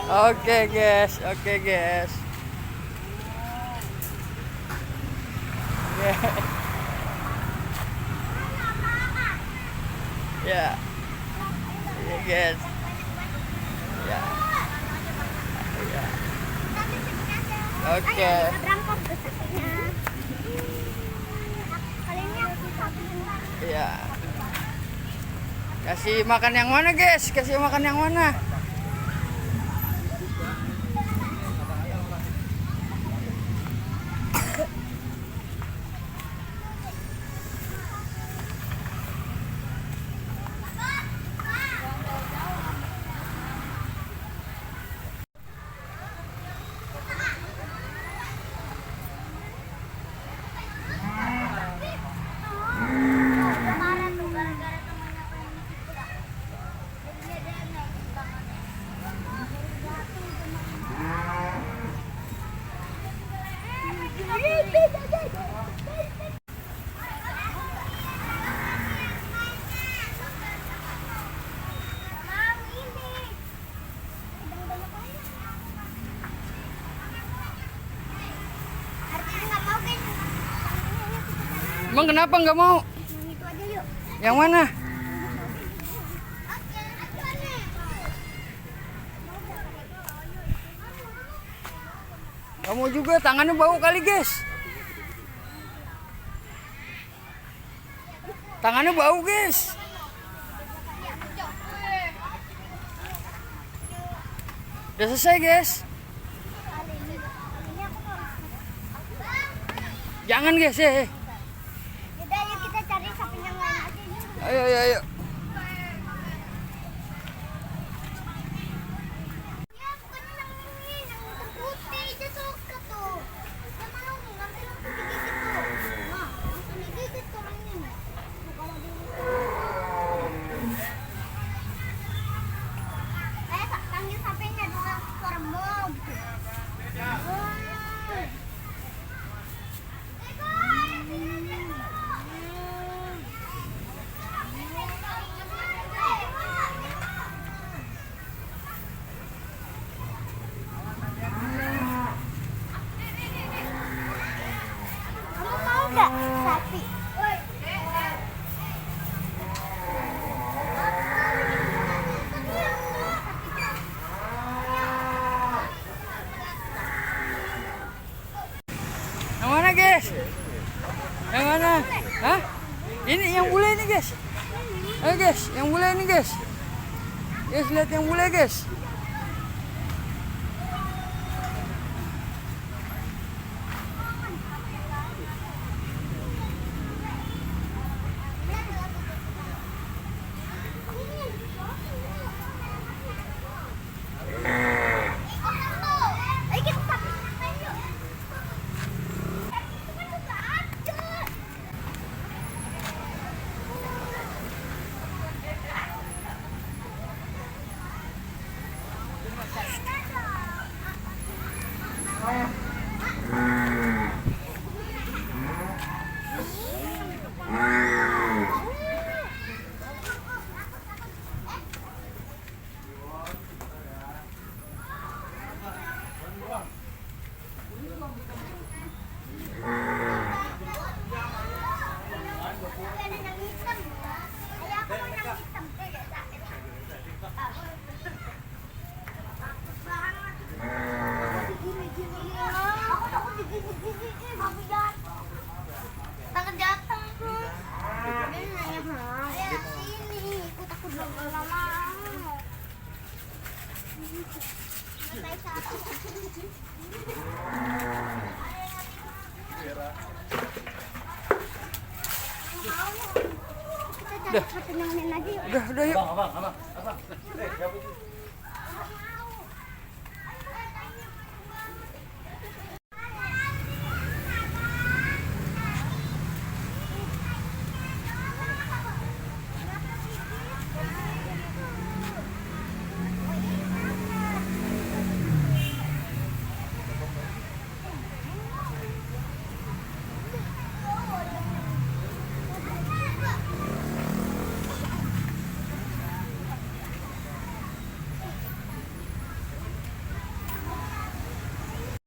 Oke guys, oke guys. Ya, ya guys. Ya, ya. Oke. Ya. Kasih makan yang mana guys? Kasih makan yang mana? Emang kenapa nggak mau? Itu aja yuk. Yang mana? Kamu juga tangannya bau kali guys. Tangannya bau guys. Udah selesai guys. Jangan guys ya. Yaudah yuk kita cari sapi yang lain aja yuk. Ayo ayo ayo. Ya bukan yang ini, yang hitam putih dia suka tuh. Dia mau nanti langsung digigit tuh. Nah, langsung digigit tuh orangnya. Tuh, kalau digigit. Panggil sapinya dulu suara mau gitu. Kamu mau nggak sapi? Yang mana guys? Yang mana? Hah? Ini yang bule ini guys. Ayo guys, yang bule ini guys. Guys lihat yang bule guys. Ayo kita sapi yang lain yuk. Udah. Kita cari sapi yang lain aja yuk. Udah yuk. Abang.